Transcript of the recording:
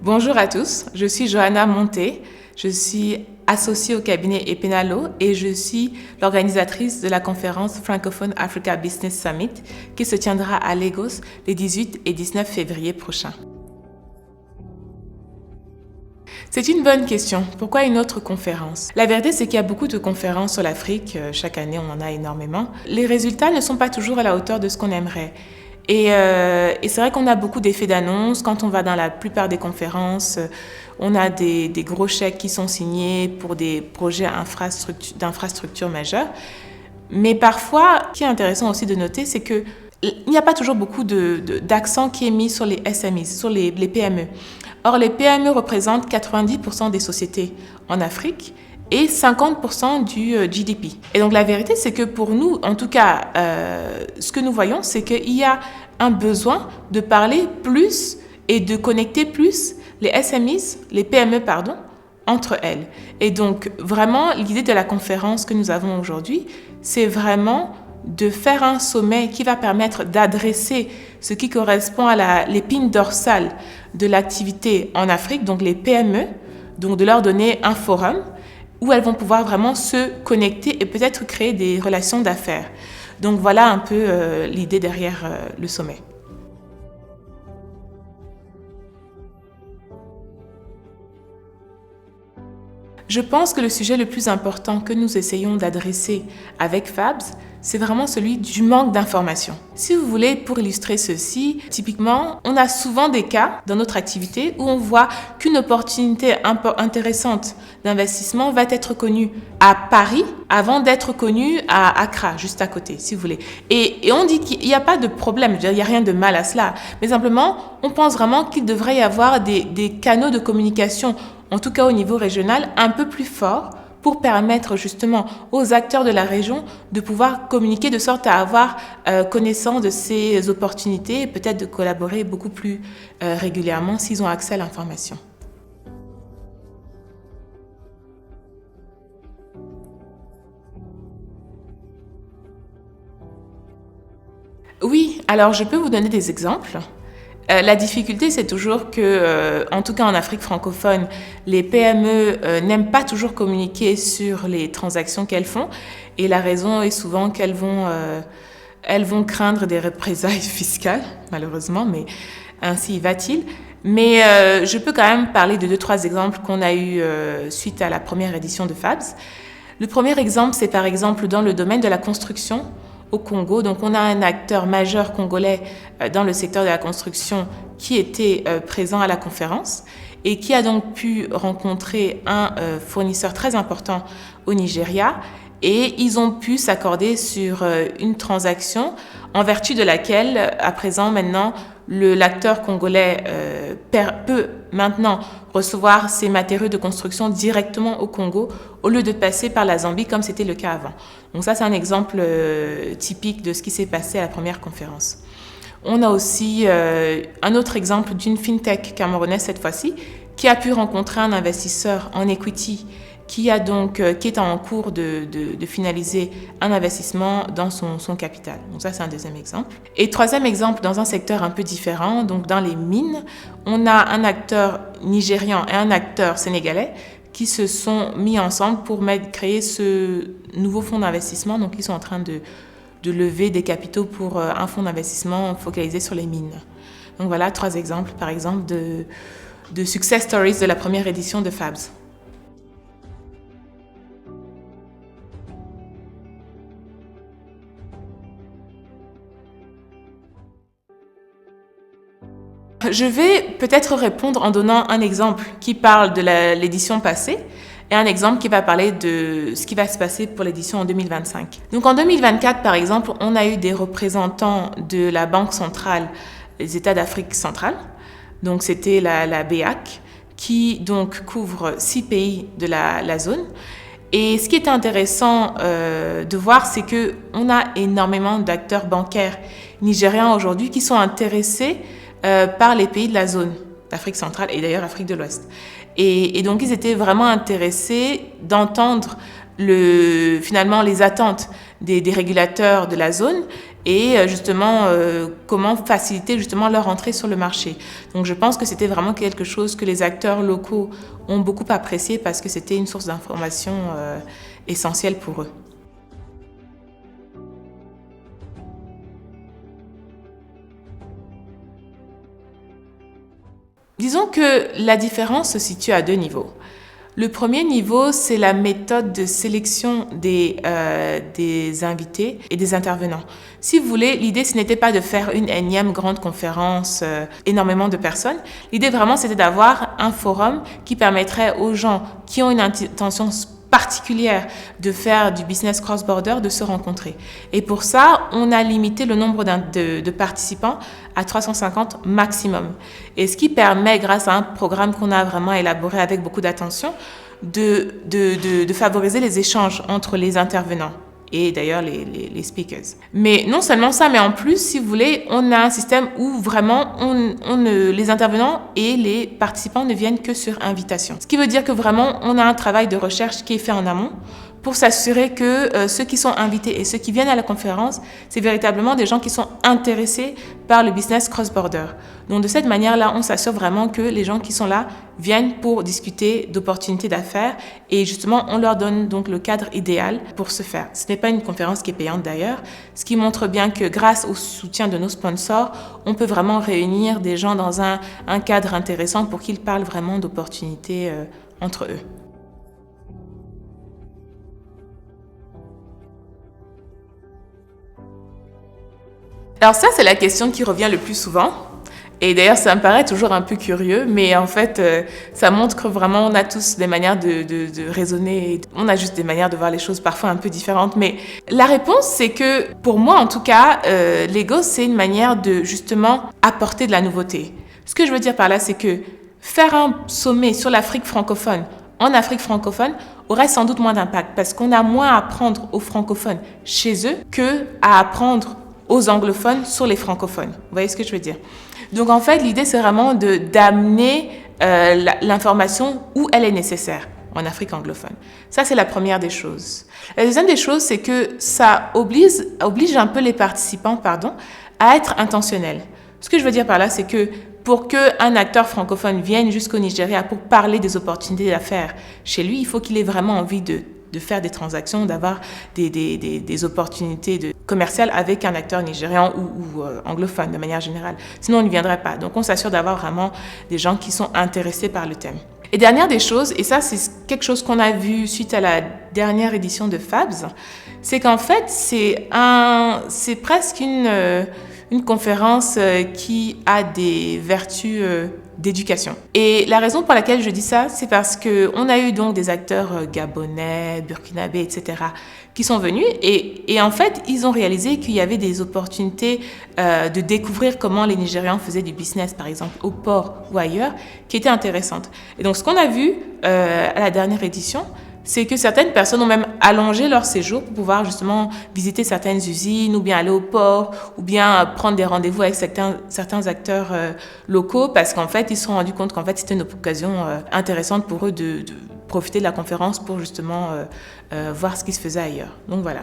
Bonjour à tous, je suis Johanna Monté, je suis associée au cabinet Epenalo et je suis l'organisatrice de la conférence Francophone Africa Business Summit qui se tiendra à Lagos les 18 et 19 février prochains. C'est une bonne question. Pourquoi une autre conférence? La vérité, c'est qu'il y a beaucoup de conférences sur l'Afrique. Chaque année, on en a énormément. Les résultats ne sont pas toujours à la hauteur de ce qu'on aimerait. Et c'est vrai qu'on a beaucoup d'effets d'annonce. Quand on va dans la plupart des conférences, on a des gros chèques qui sont signés pour des projets d'infrastructures majeures. Mais parfois, ce qui est intéressant aussi de noter, c'est qu'il n'y a pas toujours beaucoup d'accent qui est mis sur les SMEs, sur les PME. Or, les PME représentent 90% des sociétés en Afrique et 50% du GDP. Et donc, la vérité, c'est que pour nous, en tout cas, ce que nous voyons, c'est qu'il y a un besoin de parler plus et de connecter plus les SMEs, les PME, entre elles. Et donc, vraiment, l'idée de la conférence que nous avons aujourd'hui, c'est vraiment de faire un sommet qui va permettre d'adresser ce qui correspond à l'épine dorsale de l'activité en Afrique, donc les PME, donc de leur donner un forum où elles vont pouvoir vraiment se connecter et peut-être créer des relations d'affaires. Donc voilà un peu l'idée derrière le sommet. Je pense que le sujet le plus important que nous essayons d'adresser avec FABS, c'est vraiment celui du manque d'information. Si vous voulez, pour illustrer ceci, typiquement, on a souvent des cas dans notre activité où on voit qu'une opportunité intéressante d'investissement va être connue à Paris avant d'être connue à Accra, juste à côté, si vous voulez. Et on dit qu'il n'y a pas de problème, il n'y a rien de mal à cela, mais simplement, on pense vraiment qu'il devrait y avoir des canaux de communication, en tout cas au niveau régional, un peu plus forts pour permettre justement aux acteurs de la région de pouvoir communiquer de sorte à avoir connaissance de ces opportunités et peut-être de collaborer beaucoup plus régulièrement s'ils ont accès à l'information. Oui, alors je peux vous donner des exemples. La difficulté, c'est toujours que, en tout cas en Afrique francophone, les PME n'aiment pas toujours communiquer sur les transactions qu'elles font. Et la raison est souvent qu'elles vont craindre des représailles fiscales, malheureusement, mais ainsi va-t-il. Mais je peux quand même parler de 2-3 exemples qu'on a eus suite à la première édition de FABS. Le premier exemple, c'est par exemple dans le domaine de la construction au Congo. Donc, on a un acteur majeur congolais dans le secteur de la construction qui était présent à la conférence et qui a donc pu rencontrer un fournisseur très important au Nigeria. Et ils ont pu s'accorder sur une transaction en vertu de laquelle, à présent, maintenant, l'acteur congolais peut maintenant recevoir ses matériaux de construction directement au Congo au lieu de passer par la Zambie comme c'était le cas avant. Donc ça, c'est un exemple typique de ce qui s'est passé à la première conférence. On a aussi un autre exemple d'une fintech camerounaise cette fois-ci qui a pu rencontrer un investisseur en equity qui est en cours de finaliser un investissement dans son capital. Donc ça, c'est un deuxième exemple. Et troisième exemple, dans un secteur un peu différent, donc dans les mines, on a un acteur nigérian et un acteur sénégalais qui se sont mis ensemble pour créer ce nouveau fonds d'investissement. Donc, ils sont en train de lever des capitaux pour un fonds d'investissement focalisé sur les mines. Donc voilà, 3 exemples, par exemple, de success stories de la première édition de FABS. Je vais peut-être répondre en donnant un exemple qui parle de l'édition passée et un exemple qui va parler de ce qui va se passer pour l'édition en 2025. Donc en 2024, par exemple, on a eu des représentants de la Banque centrale des États d'Afrique centrale, donc c'était la BEAC, qui donc couvre 6 pays de la zone. Et ce qui est intéressant de voir, c'est qu'on a énormément d'acteurs bancaires nigériens aujourd'hui qui sont intéressés par les pays de la zone d'Afrique centrale et d'ailleurs Afrique de l'Ouest. Et donc, ils étaient vraiment intéressés d'entendre finalement les attentes des régulateurs de la zone et justement comment faciliter justement leur entrée sur le marché. Donc je pense que c'était vraiment quelque chose que les acteurs locaux ont beaucoup apprécié parce que c'était une source d'information essentielle pour eux. Disons que la différence se situe à deux niveaux. Le premier niveau, c'est la méthode de sélection des invités et des intervenants. Si vous voulez, l'idée, ce n'était pas de faire une énième grande conférence, énormément de personnes. L'idée vraiment, c'était d'avoir un forum qui permettrait aux gens qui ont une intention particulière de faire du business cross-border, de se rencontrer. Et pour ça, on a limité le nombre de participants à 350 maximum. Et ce qui permet, grâce à un programme qu'on a vraiment élaboré avec beaucoup d'attention, de favoriser les échanges entre les intervenants et d'ailleurs les speakers. Mais non seulement ça, mais en plus, si vous voulez, on a un système où vraiment les intervenants et les participants ne viennent que sur invitation. Ce qui veut dire que vraiment, on a un travail de recherche qui est fait en amont pour s'assurer que ceux qui sont invités et ceux qui viennent à la conférence, c'est véritablement des gens qui sont intéressés par le business cross-border. Donc de cette manière-là, on s'assure vraiment que les gens qui sont là viennent pour discuter d'opportunités d'affaires et justement, on leur donne donc le cadre idéal pour ce faire. Ce n'est pas une conférence qui est payante d'ailleurs, ce qui montre bien que grâce au soutien de nos sponsors, on peut vraiment réunir des gens dans un cadre intéressant pour qu'ils parlent vraiment d'opportunités entre eux. Alors ça, c'est la question qui revient le plus souvent. Et d'ailleurs, ça me paraît toujours un peu curieux, mais en fait, ça montre que vraiment, on a tous des manières de raisonner. On a juste des manières de voir les choses parfois un peu différentes. Mais la réponse, c'est que, pour moi en tout cas, l'ego, c'est une manière de justement apporter de la nouveauté. Ce que je veux dire par là, c'est que faire un sommet sur l'Afrique francophone, en Afrique francophone, aurait sans doute moins d'impact parce qu'on a moins à apprendre aux francophones chez eux qu'à apprendre aux anglophones sur les francophones. Vous voyez ce que je veux dire? Donc en fait, l'idée, c'est vraiment d'amener l'information où elle est nécessaire en Afrique anglophone. Ça, c'est la première des choses. La deuxième des choses, c'est que ça oblige un peu les participants, à être intentionnels. Ce que je veux dire par là, c'est que pour qu'un acteur francophone vienne jusqu'au Nigeria pour parler des opportunités d'affaires chez lui, il faut qu'il ait vraiment envie de faire des transactions, d'avoir des opportunités commerciales avec un acteur nigérian ou anglophone de manière générale. Sinon, on ne viendrait pas. Donc, on s'assure d'avoir vraiment des gens qui sont intéressés par le thème. Et dernière des choses, et ça, c'est quelque chose qu'on a vu suite à la dernière édition de FABS, c'est qu'en fait, c'est presque une conférence qui a des vertus d'éducation. Et la raison pour laquelle je dis ça, c'est parce qu'on a eu donc des acteurs gabonais, burkinabés, etc., qui sont venus et en fait, ils ont réalisé qu'il y avait des opportunités de découvrir comment les Nigérians faisaient du business, par exemple, au port ou ailleurs, qui étaient intéressantes. Et donc, ce qu'on a vu à la dernière édition, c'est que certaines personnes ont même allongé leur séjour pour pouvoir justement visiter certaines usines ou bien aller au port ou bien prendre des rendez-vous avec certains acteurs locaux parce qu'en fait, ils se sont rendus compte qu'en fait, c'était une occasion intéressante pour eux de profiter de la conférence pour justement voir ce qui se faisait ailleurs. Donc voilà.